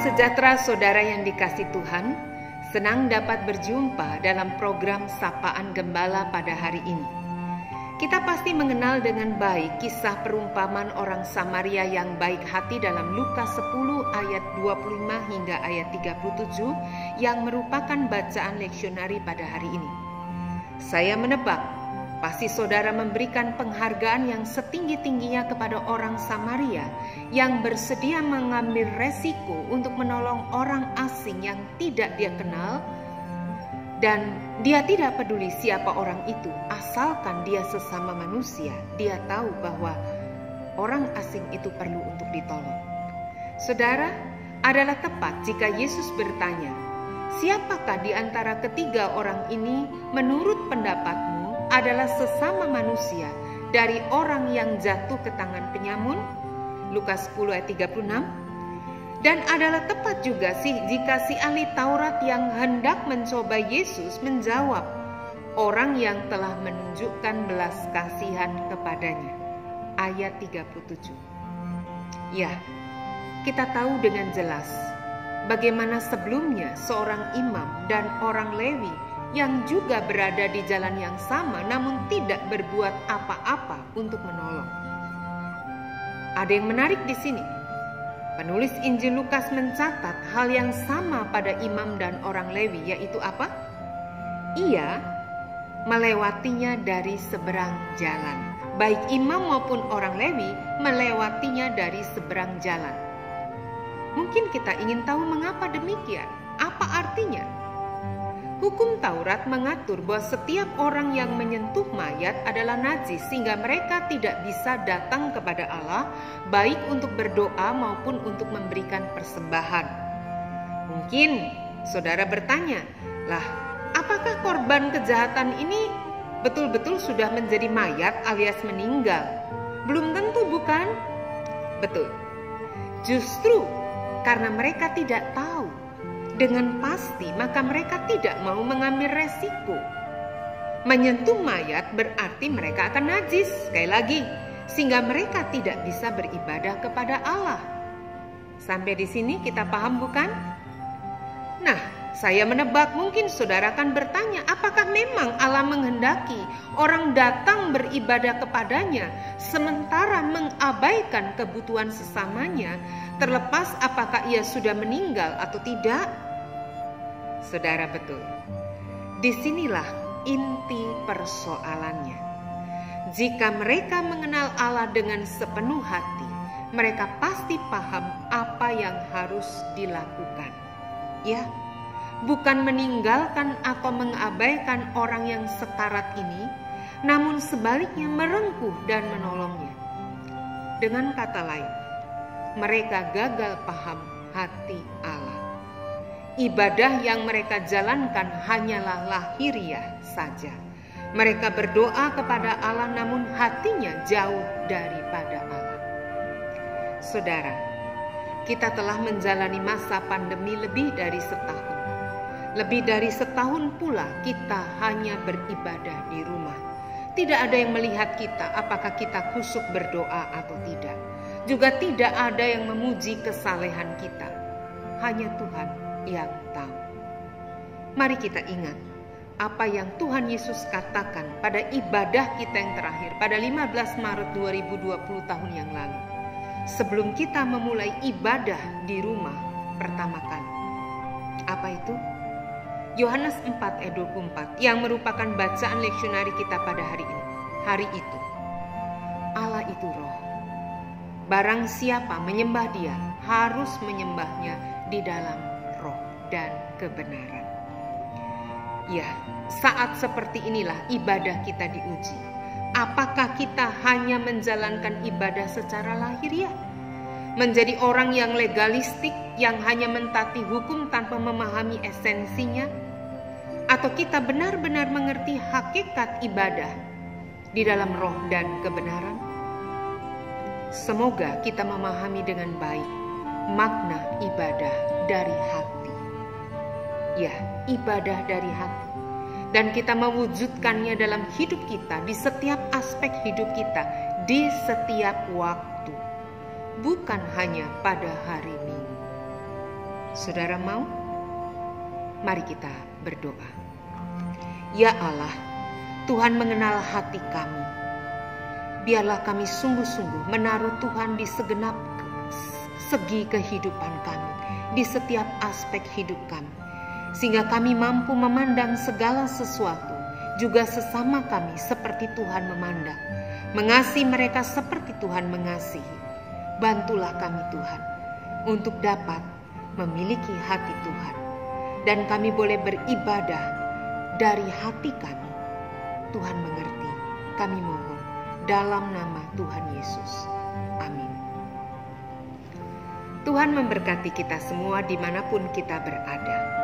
sejahtera saudara yang dikasihi Tuhan, senang dapat berjumpa dalam program Sapaan Gembala pada hari ini. Kita pasti mengenal dengan baik kisah perumpamaan orang Samaria yang baik hati dalam Lukas 10 ayat 25 hingga ayat 37 yang merupakan bacaan leksionari pada hari ini. Saya menebak pasti saudara memberikan penghargaan yang setinggi-tingginya kepada orang Samaria yang bersedia mengambil resiko untuk menolong orang asing yang tidak dia kenal, dan dia tidak peduli siapa orang itu, asalkan dia sesama manusia. Dia tahu bahwa orang asing itu perlu untuk ditolong. Saudara, adalah tepat jika Yesus bertanya, "Siapakah di antara ketiga orang ini menurut pendapatmu adalah sesama manusia dari orang yang jatuh ke tangan penyamun?" Lukas 10 ayat 36. Dan adalah tepat juga jika si ahli Taurat yang hendak mencoba Yesus menjawab, "Orang yang telah menunjukkan belas kasihan kepadanya." Ayat 37. Ya, kita tahu dengan jelas bagaimana sebelumnya seorang imam dan orang Lewi yang juga berada di jalan yang sama namun tidak berbuat apa-apa untuk menolong. Ada yang menarik di sini. Penulis Injil Lukas mencatat hal yang sama pada imam dan orang Lewi, yaitu apa? Ia melewatinya dari seberang jalan. Baik imam maupun orang Lewi melewatinya dari seberang jalan. Mungkin kita ingin tahu mengapa demikian. Apa artinya? Hukum Taurat mengatur bahwa setiap orang yang menyentuh mayat adalah najis, sehingga mereka tidak bisa datang kepada Allah baik untuk berdoa maupun untuk memberikan persembahan. Mungkin saudara bertanya, "Lah, apakah korban kejahatan ini betul-betul sudah menjadi mayat alias meninggal?" Belum tentu, bukan? Betul. Justru karena mereka tidak tahu dengan pasti, maka mereka tidak mau mengambil resiko. Menyentuh mayat berarti mereka akan najis, sekali lagi, sehingga mereka tidak bisa beribadah kepada Allah. Sampai di sini kita paham, bukan? Nah, saya menebak mungkin saudara akan bertanya, apakah memang Allah menghendaki orang datang beribadah kepadanya sementara mengabaikan kebutuhan sesamanya, terlepas apakah ia sudah meninggal atau tidak? Saudara, betul. Disinilah inti persoalannya. Jika mereka mengenal Allah dengan sepenuh hati, mereka pasti paham apa yang harus dilakukan. Ya, bukan meninggalkan atau mengabaikan orang yang sekarat ini, namun sebaliknya merengkuh dan menolongnya. Dengan kata lain, mereka gagal paham hati Allah. Ibadah yang mereka jalankan hanyalah lahiriah saja. Mereka berdoa kepada Allah namun hatinya jauh daripada Allah. Saudara, kita telah menjalani masa pandemi lebih dari setahun. Lebih dari setahun pula kita hanya beribadah di rumah. Tidak ada yang melihat kita apakah kita khusyuk berdoa atau tidak. Juga tidak ada yang memuji kesalehan kita. Hanya Tuhan yang tahu. Mari kita ingat apa yang Tuhan Yesus katakan pada ibadah kita yang terakhir pada 15 Maret 2020 tahun yang lalu. Sebelum kita memulai ibadah di rumah pertama kali. Apa itu? Yohanes 4 ayat 24 yang merupakan bacaan leksionari kita pada hari ini. Hari itu, Allah itu roh. Barang siapa menyembah Dia harus menyembahnya di dalam roh dan kebenaran. Ya, saat seperti inilah ibadah kita diuji. Apakah kita hanya menjalankan ibadah secara lahiriah? Menjadi orang yang legalistik, yang hanya mentaati hukum tanpa memahami esensinya? Atau kita benar-benar mengerti hakikat ibadah di dalam roh dan kebenaran? Semoga kita memahami dengan baik makna ibadah dari hati. Ya, ibadah dari hati. Dan kita mewujudkannya dalam hidup kita, di setiap aspek hidup kita, di setiap waktu. Bukan hanya pada hari Minggu. Saudara mau? Mari kita berdoa. Ya Allah, Tuhan mengenal hati kami. Biarlah kami sungguh-sungguh menaruh Tuhan di segenap segi kehidupan kami, di setiap aspek hidup kami, sehingga kami mampu memandang segala sesuatu, juga sesama kami seperti Tuhan memandang, mengasihi mereka seperti Tuhan mengasihi. Bantulah kami Tuhan, untuk dapat memiliki hati Tuhan, dan kami boleh beribadah dari hati kami. Tuhan mengerti, kami mohon dalam nama Tuhan Yesus. Amin. Tuhan memberkati kita semua dimanapun kita berada.